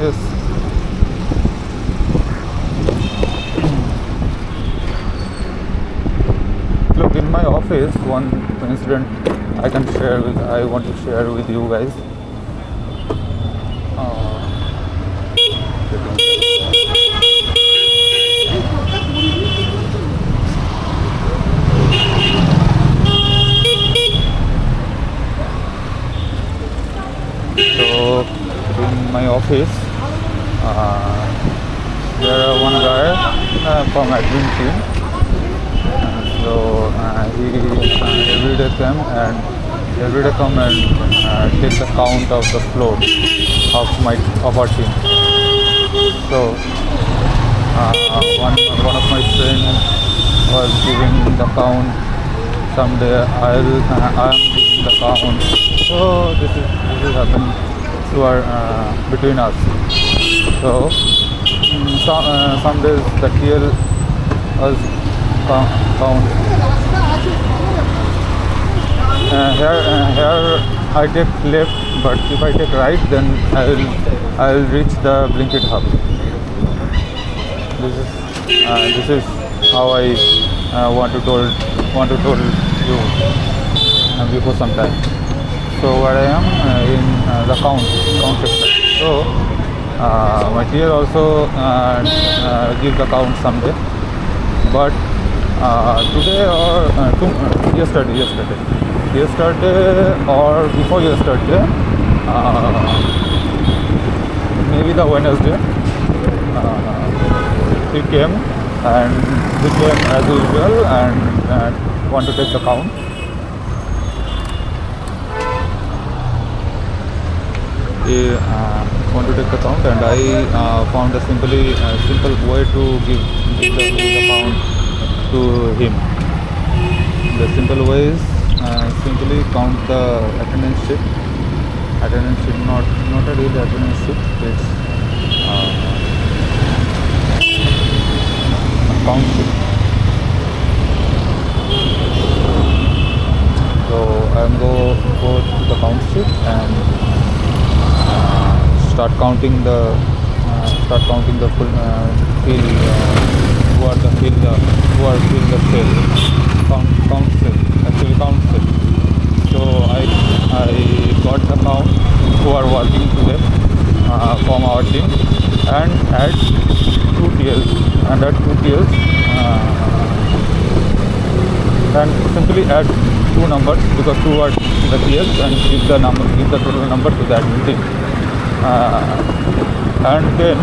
Yes. Look, in my office, one incident I want to share with you guys. So, in my office, there are one guy from admin team. So he every day come and take the count of the floor of our team. So one of my friends was giving the count. Someday I am giving the count. So this is happening to our between us. So some days the TL was count. Here I take left, but if I take right, then I will reach the Blinkit hub. This is how I want to tell you before some time. So where I am in the count section. So my TL also give the count someday, but today or yesterday or before yesterday, maybe the Wednesday, he came as usual and want to take the count. He want to take the count, and I found a simple way to give the count to him. The simple way is simply count the attendance sheet. Attendance sheet, not a real attendance sheet. It's a count sheet. So I'm go to the count sheet and start counting the full field who are fill the cell, count cell. So I got the count who are working today from our team, and add 2 TLs, and simply add 2 numbers because 2 are the TLs, and give the total number to the admin team. And then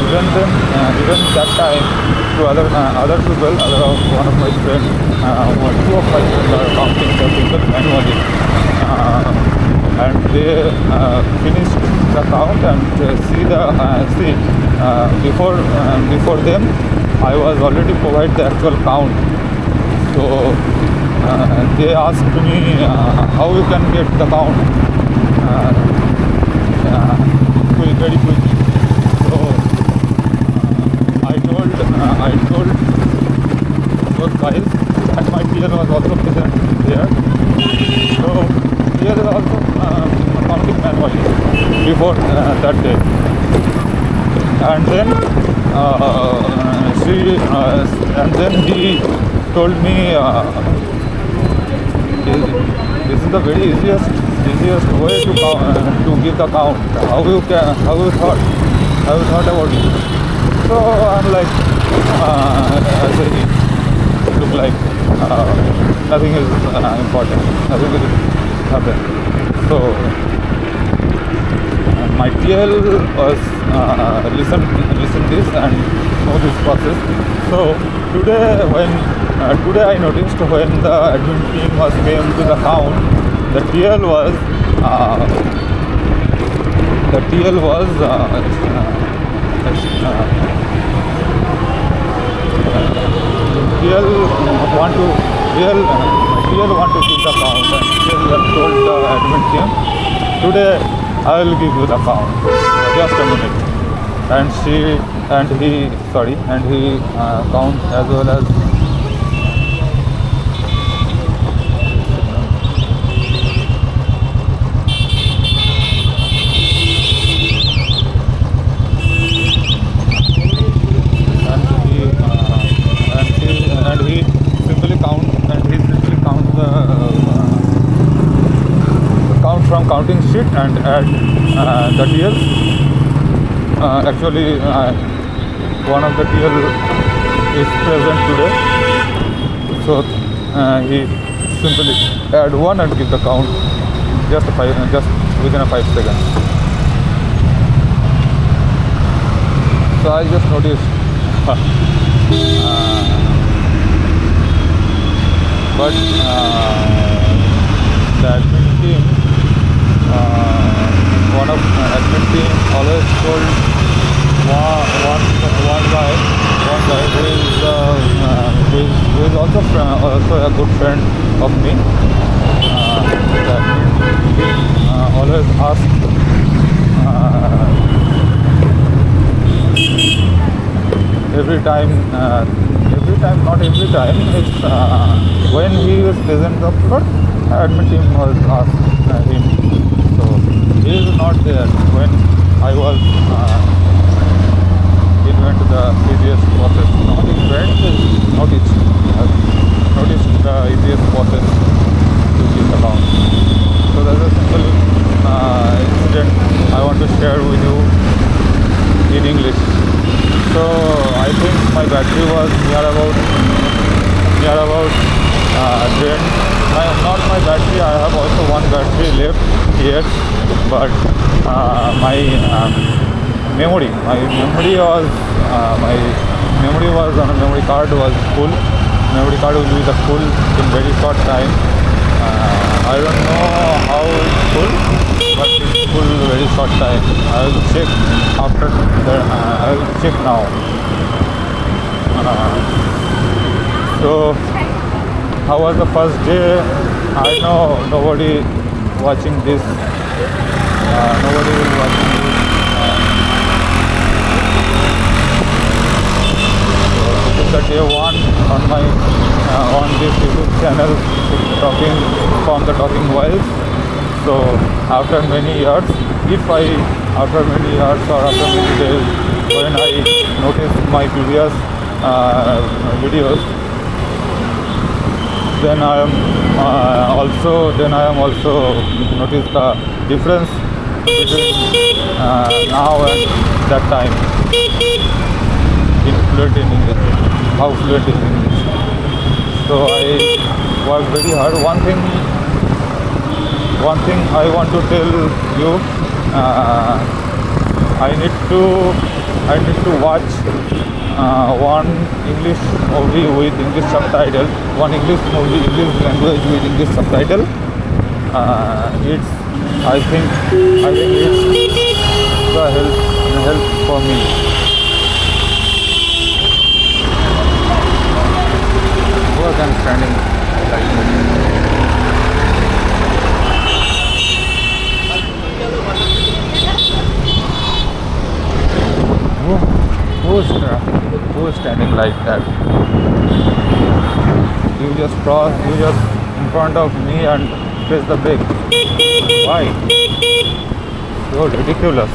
even that time, to other people, one of my friends, 2 of my friends are counting the people manually, and they finished the count and before them I was already provided the actual count. So they asked me how you can get the count very quickly. So I told those guys, and my peer was also present there. So peer is also counting manually before that day. And then he told me this is the very easiest way to give the count. How you thought about it? So I'm like, look like nothing is important, nothing will happen. So my TL was listen this and know this process. So today I noticed when the admin team came to the count, the TL was TL want to give the count, and TL told the admin team, today I will give you the count, just a minute. And he count as well as the TL. Actually, one of the TL is present today, so he simply add one and give the count just within a 5 seconds. So I just noticed but the admin team, one of admin team always told one guy who is also a good friend of me. The admin team always ask every time, not every time. It's when he was present the floor, admin team was asked him. So he is not there when I was invent the easiest process. Not invent is noticed the easiest process to give the count. So that's a simple incident I want to share with you in English. So I think my battery was near about drained. Not my battery. I have also one battery left here, but my memory was on a memory card was full. Memory card will be full in very short time. I don't know how it's full, but it's full very short time. I will check after that. I will check now. So how was the first day? I know nobody watching this. Nobody will watching this. This is the day one on my on this YouTube channel, talking from the Talking Wilds. So after many years, after many years or after many days, when I noticed my previous videos, then I am also noticed the difference between now and that time in fluent in English, how fluent in English. So I worked very hard. One thing I want to tell you, I need to watch one English movie with English subtitle, one English movie, English language with English subtitle. I think it's the help for me. Work and standing like that. Who is standing like that? You just in front of me and press the brake. Why? So ridiculous.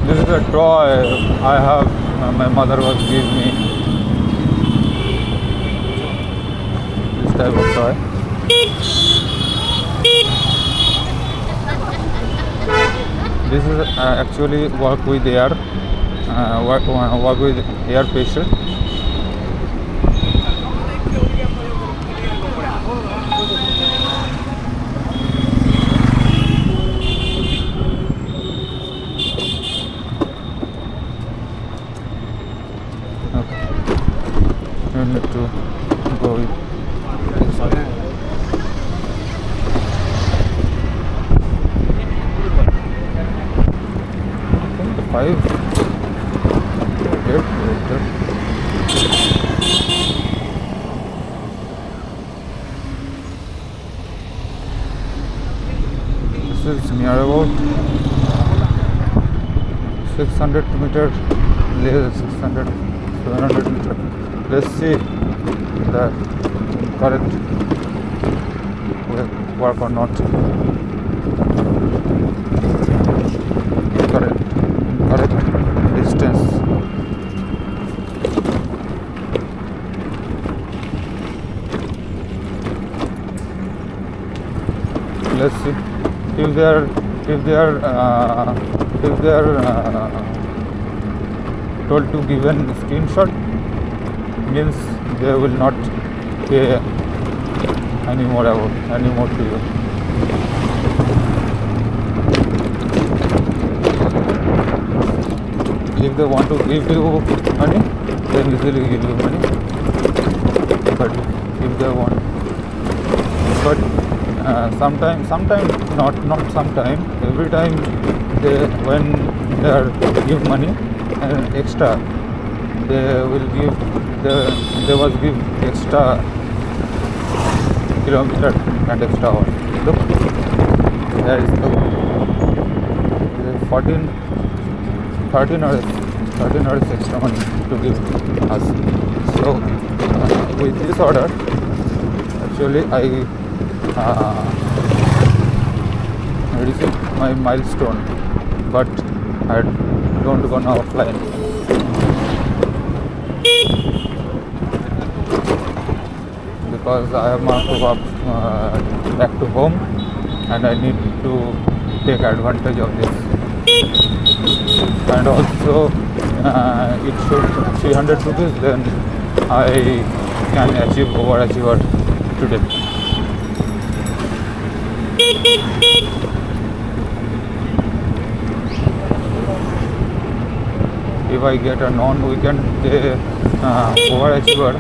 This is a toy I have. My mother was giving me this type of toy. This is actually work with air, work with air pressure. You need to go with this way. I think the 5 this is near about 600 meter, 600 700 meter. Let's see that. correct work or not. Correct distance. Let's see if they are told to give a screenshot, means they will not pay any more to you. If they want to give you money, they easily give you money. But if they want, but sometimes not sometime, every time when they are give money and extra, they must give extra kilometer and extra hour. Look, there is the 13 hours extra money to give us. So with this order, actually I received my milestone, but I don't go now offline. Because I have to go back to home and I need to take advantage of this. And also it should 300 rupees, then I can achieve overachiever today. If I get a non-weekend day overachiever,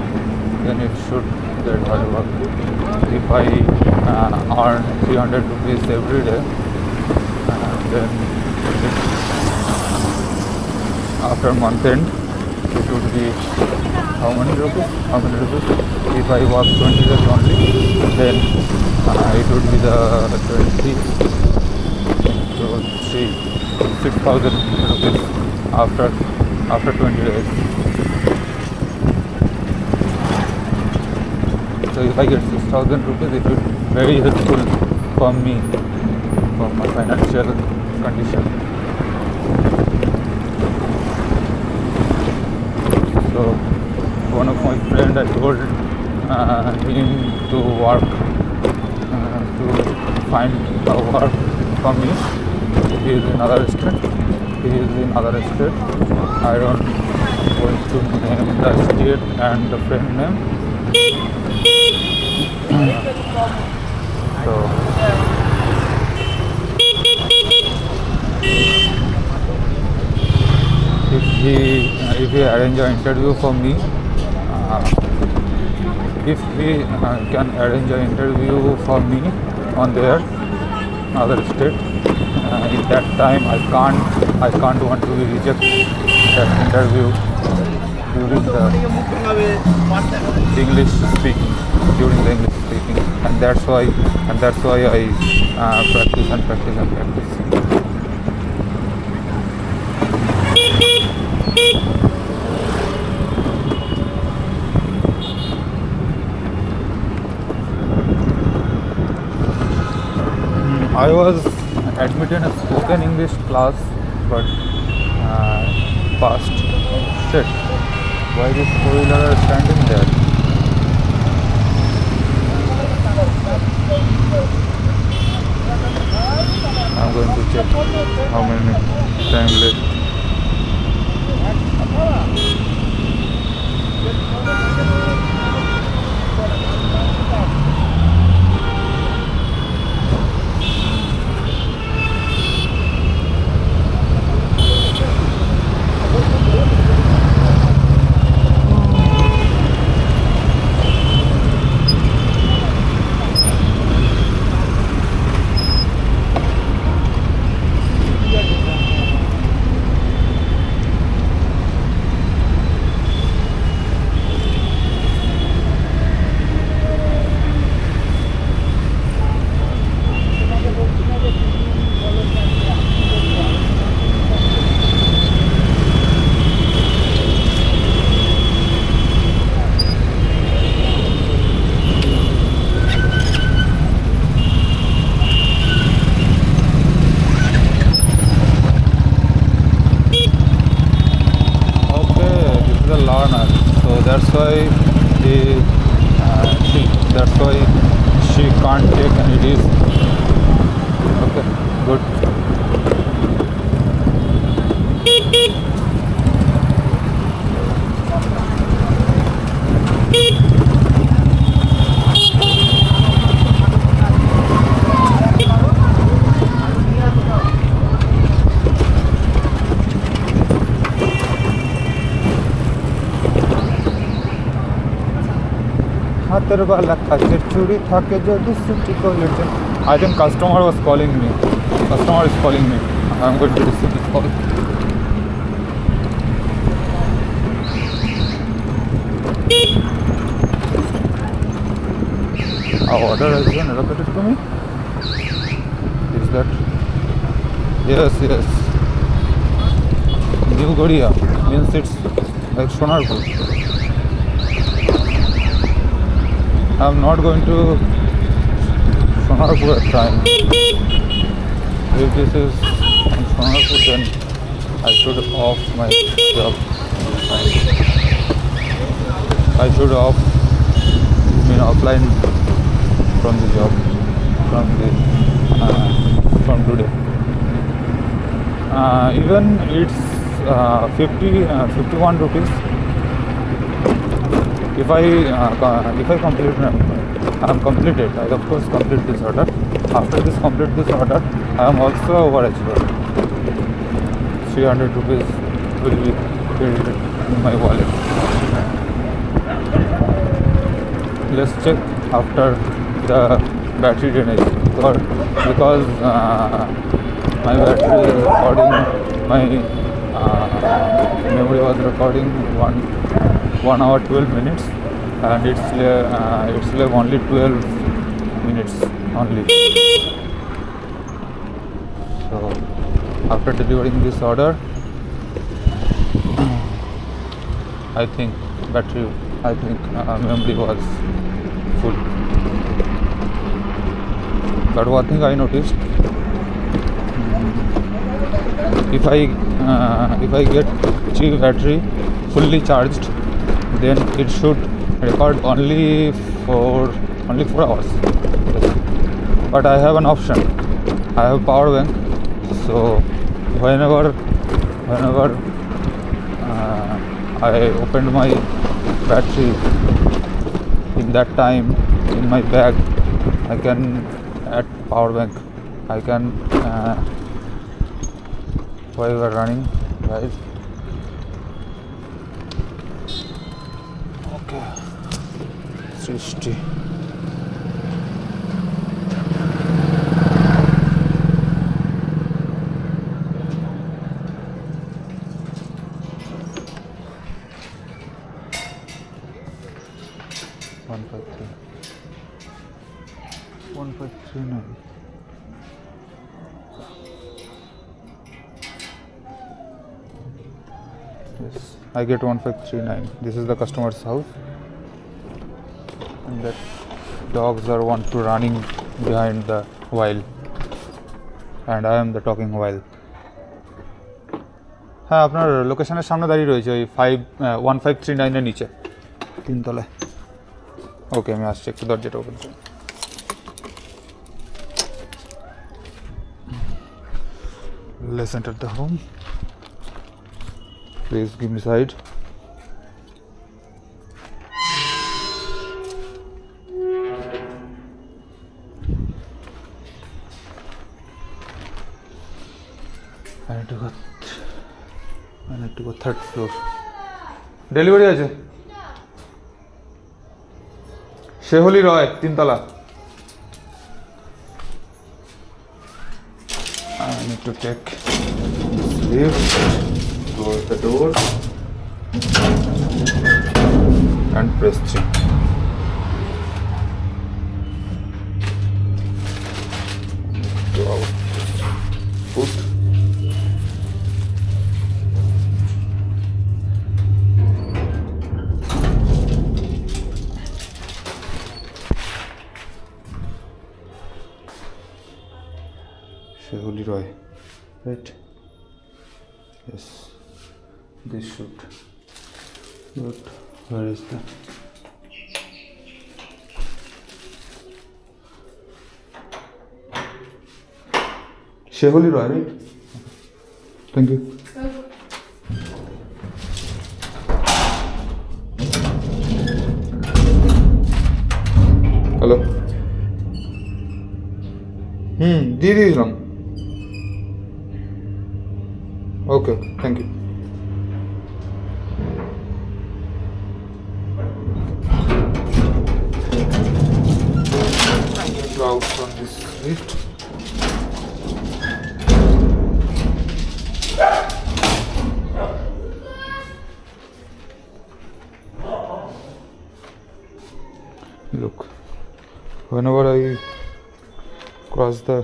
then it should get whatever. If I earn 300 rupees every day, then after month end it would be how many rupees? If I work 20 days only, then it would be the 6,000 rupees after 20 days. So if I get 6,000 rupees, it will be very helpful for me, for my financial condition. So one of my friends, I told him to work, to find a work for me. He is in other state. I don't going to name the state and the friend name. So if he arrange an interview for me, if he can arrange an interview for me on their other state, in that time I can't want to reject that interview during the English speaking, and that's why I practice. I was admitted in a spoken English class, but passed. Shit, why is four-wheeler standing there? I'm going to check how many time left. that's why that's why she can't take any risk. Okay, good. হাতের বেলা কাছের চুড়ি থাকে যদি city কলেজে I think customer was calling me. Customer is calling me. I'm going to receive this call. Our order has been allocated to me. Is that? Yes, yes. New Goria means it's like Sonarpur. I'm not going to Sonarpur at time. If this is in Sonarpur, then I should off my job. I should offline from the job from today. Even it's 51 rupees. If I complete, I'm completed. I of course complete this order. After complete this order, I am also overachiever. 300 rupees will be credited in my wallet. Let's check after the battery drainage, because my battery is recording, my memory was recording 1 hour 12 minutes, and it's left only 12 minutes only. So after delivering this order, I think memory was full. But one thing I noticed, if I get cheap battery fully charged, then it should record only for 4 hours. But I have an option. I have power bank, so whenever I opened my battery, in that time in my bag I can add power bank. I can while we are running, guys. Okay, 60. One five three. 1539. Yes, I get 1539. This is the customer's house, and that dogs are want to running behind the while, and I am the talking while. হ্যাঁ, আপনার লোকেশনের সামনে দাঁড়িয়ে রয়েছে ওই 1539 এর নিচে 3 তলায়। ওকে, আমি আসছি, একটু দরজাটা ওপেন করুন। Let's enter the home. Please give me side. I need to go third floor. Delivery আছে শেহলি রয় 3 তলা। I need to take lift, close the door and press 3. Go out. Put. Shehuli Roy, right? Yes, this should good. Where is the Sheholi Roy, right? Thank you. Hello. দিয়ে দিয়েছিলাম। Okay, thank you. Out from this lift. Look, whenever I cross the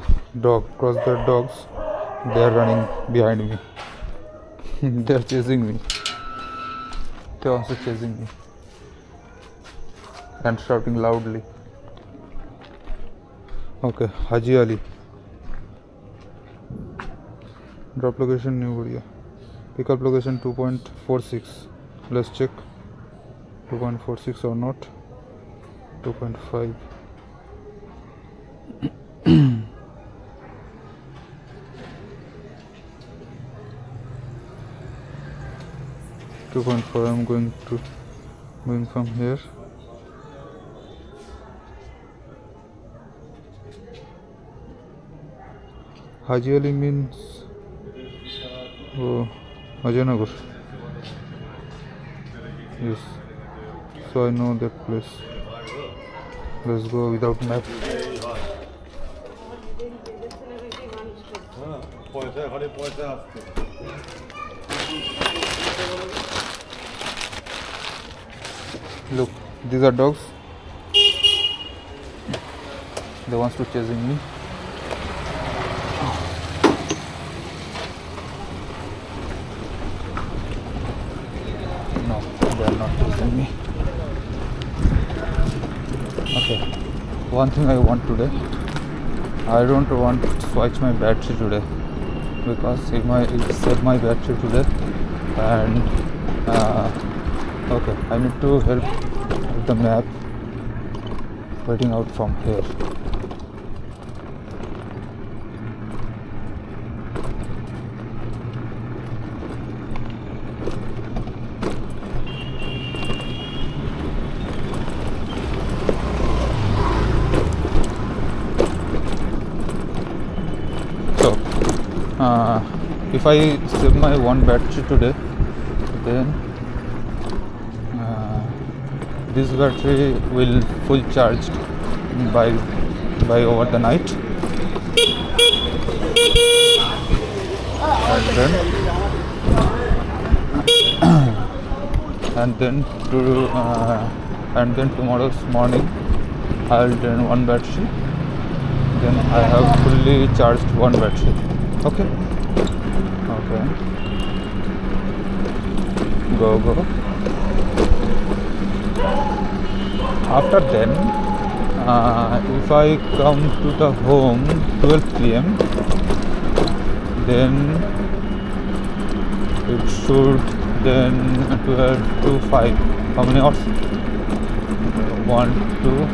dogs, they are running behind me. They are chasing me. They are also chasing me and shouting loudly. Okay, Haji Ali. Drop location New Buria. Pickup location 2.46. Let's check. 2.46 or not. 2.5. 2.4. I'm going from here. Haji Ali means Ajanagar. Yes, so I know that place. Let's go without map. Look, these are dogs. They want to chasing me. No, they are not chasing me. Okay, one thing I want today, I don't want to switch my battery today because it saved my battery today, and okay, I need to help with the map waiting out from here. If I save my one battery today, then this battery will full charged by over the night, and then tomorrow's morning I'll drain one battery, then I have fully charged one battery. Okay. Go. After then, if I come to the home 12 p.m, then it should then 12 to 5. How many hours? 1, 2,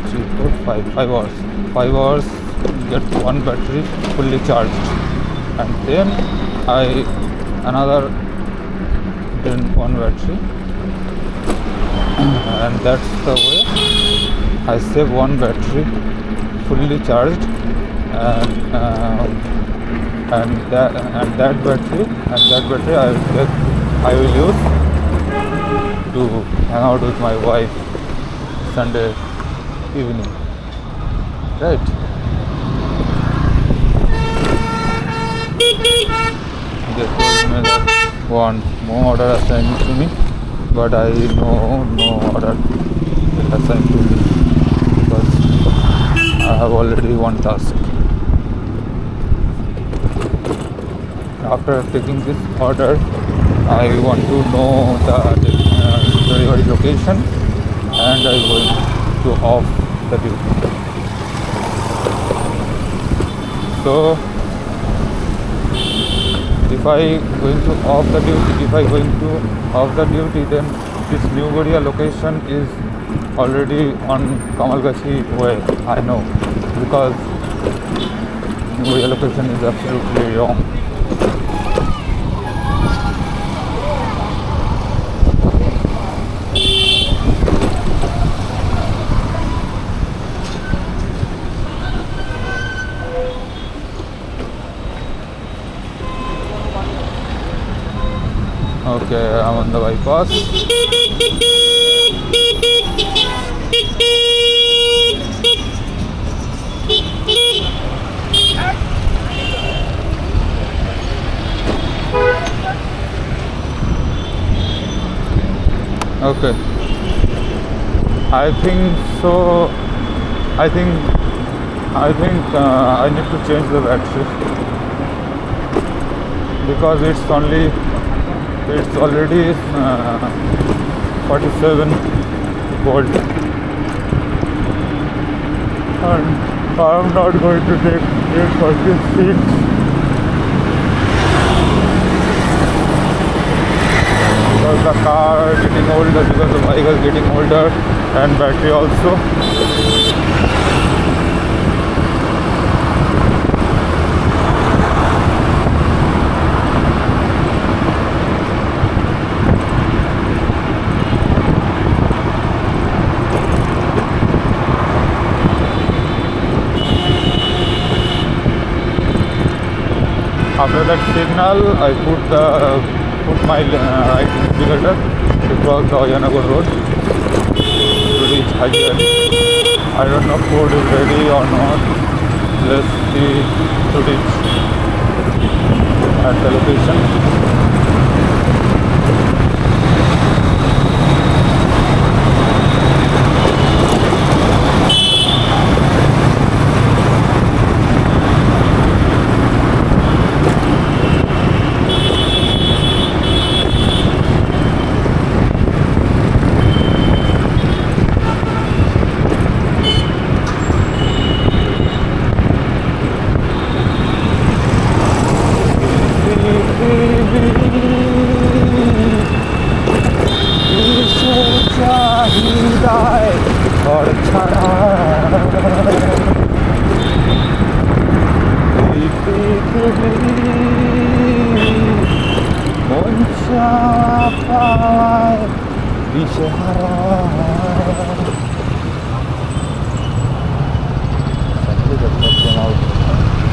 3, 4, 5. 5 hours. 5 hours. Get one battery fully charged, and then then one battery, and that's the way I save one battery fully charged, and that battery I will use to hang out with my wife Sunday evening, right? They told me that one more order assigned to me, but I know no order assigned to me because I have already one task. After taking this order, I want to know the delivery location, and I am going to off the duty. So if I going to off the duty, then this New Godia location is already on Kamalgachi way. I know because New Godia location is absolutely wrong. Okay, I'm on the bypass. Okay, I think so. I think I need to change the battery because it's already 47 volt, and I'm not going to take 46 because the car is getting older, because the bike is getting older, and battery also. After that signal, I put my right indicator to cross the Oyanagar road to reach Hajiali. I don't know if food is ready or not. Let's see to reach at the location.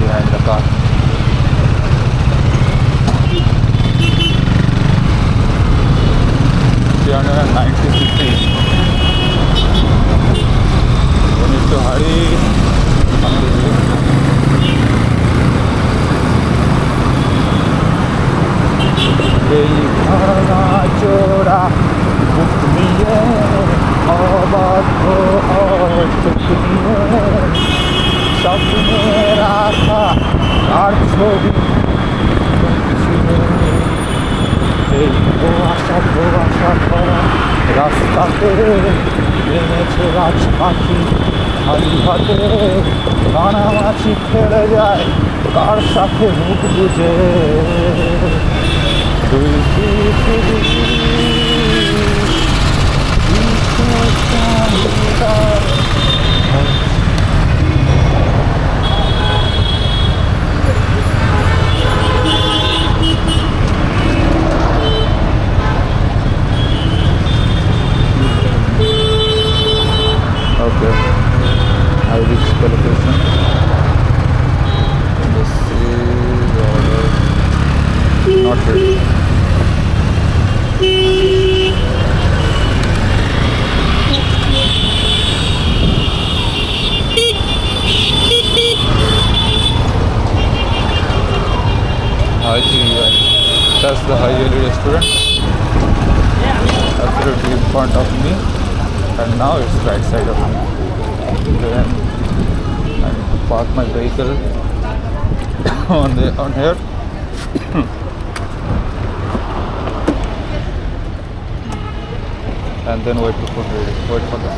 Behind the car. 390 cc. We need to hurry. Chora bukniye abad ho chukniye sapne rakha ar chhobi এই আশা করা রাস্তাতে নেমেছে রাজ পাখি খালি হাতে কানামাছি খেলে যায় কার সাথে মুখ বুঝে দুই পৃথিবী Okay, I reached the location. This is not ready. That's the Hajiali restaurant. Absolutely in front of me. And now it's right side of me. Then I park my vehicle on here. And then wait for food ready. Wait for the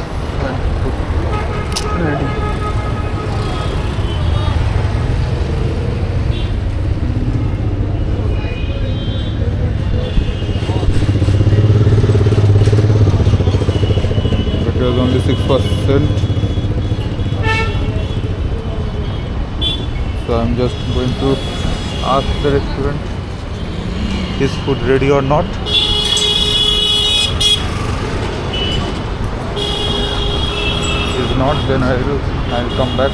food ready. restaurant. So I'm just going to ask the restaurant, is food ready or not? If not, then I'll come back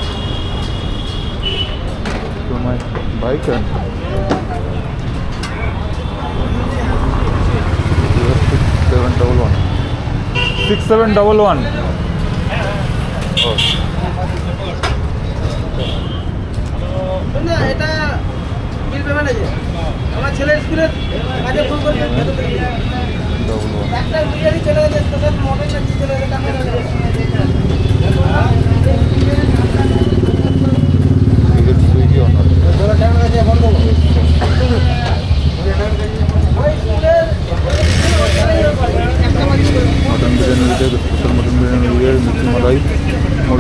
to my bike and 6711. 6711. Oh. না এটা bill payment আছে আমার ছেলের স্কুলের কাজে phone করে একটা বিরিয়ানি চলে গেছে স্পেশাল মটন নাকি চলে গেছে সুইগি অনার বড় টাইম আছে বন্ধ ওই স্কুলের मटन बिरयानी मिलते हैं स्पेशल मटन बिरयानी मिल गया मिर्ची मलाई और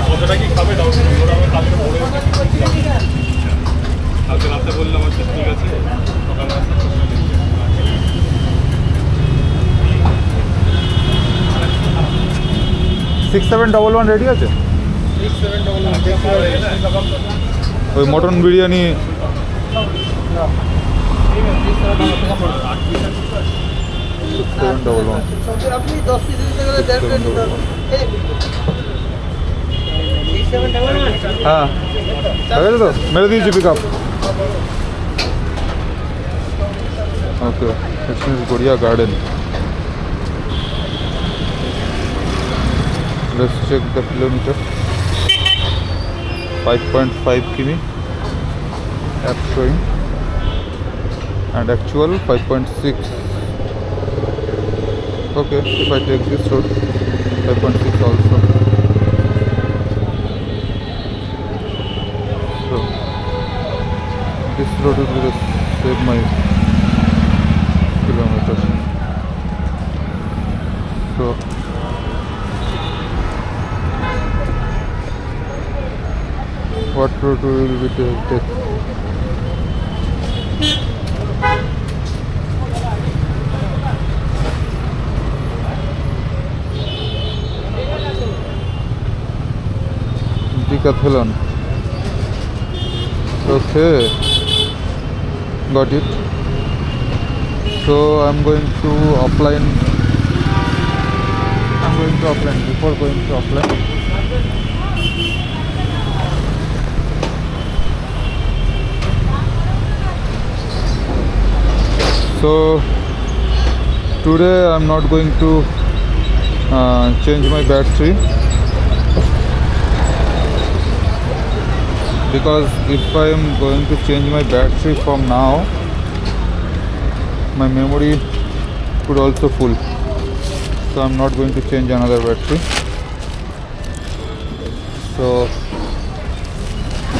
কতটা কি খাবে দাও কালকে রাতে বললাম আচ্ছা ঠিক আছে সকালবেলা 6711 রেডি আছে ওই মটন বিরিয়ানি আপনি 10 পিস দিতে গেলে 1.5 প্লেট দিতে হবে हाँ लगे तो मेरे दीजिए pickup okay it's Goria Garden let's check the kilometre 5.5 km app showing and actual 5.6. Okay, if I take this road 5.6 also. So this road will be just save my kilometers. So what road will we take? Decathlon. Okay, got it. So I'm going to offline. Before going to offline, so today I'm not going to change my battery, because if I am going to change my battery from now, my memory could also full, so I'm not going to change another battery. So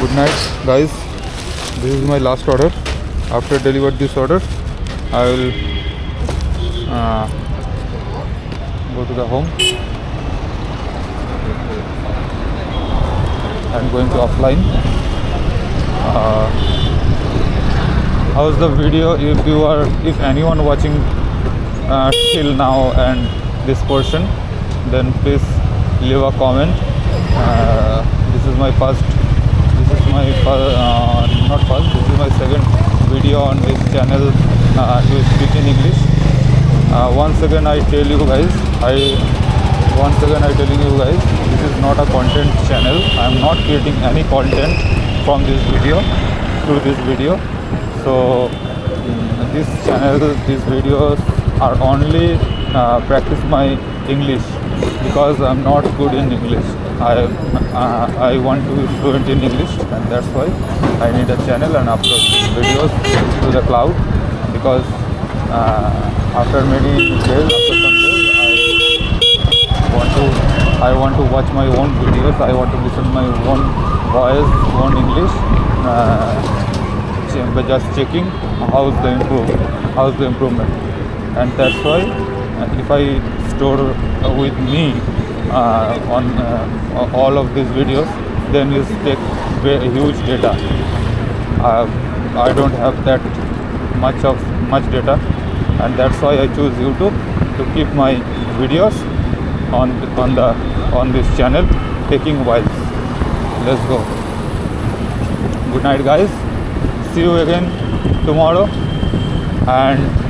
good night guys, this is my last order. After deliver this order I will go to the home. I'm going to offline. How's the video? If anyone watching till now and this portion, then please leave a comment. This is my second video on this channel to speak in English. Once again I tell you guys, this is not a content channel. I am not creating any content from this video through this video. So this channel, these videos are only practice my English, because I'm not good in English. I want to be fluent in English, and that's why I need a channel and upload videos to the cloud, because after some days I want to watch my own videos. I want to listen my own voice, own English, but just checking how's the improvement, and that's why if I store with me on all of these videos, then it take huge data. I don't have that much data, and that's why I choose YouTube to keep my videos on this channel, taking whiles. Let's go. Good night, guys. See you again tomorrow, and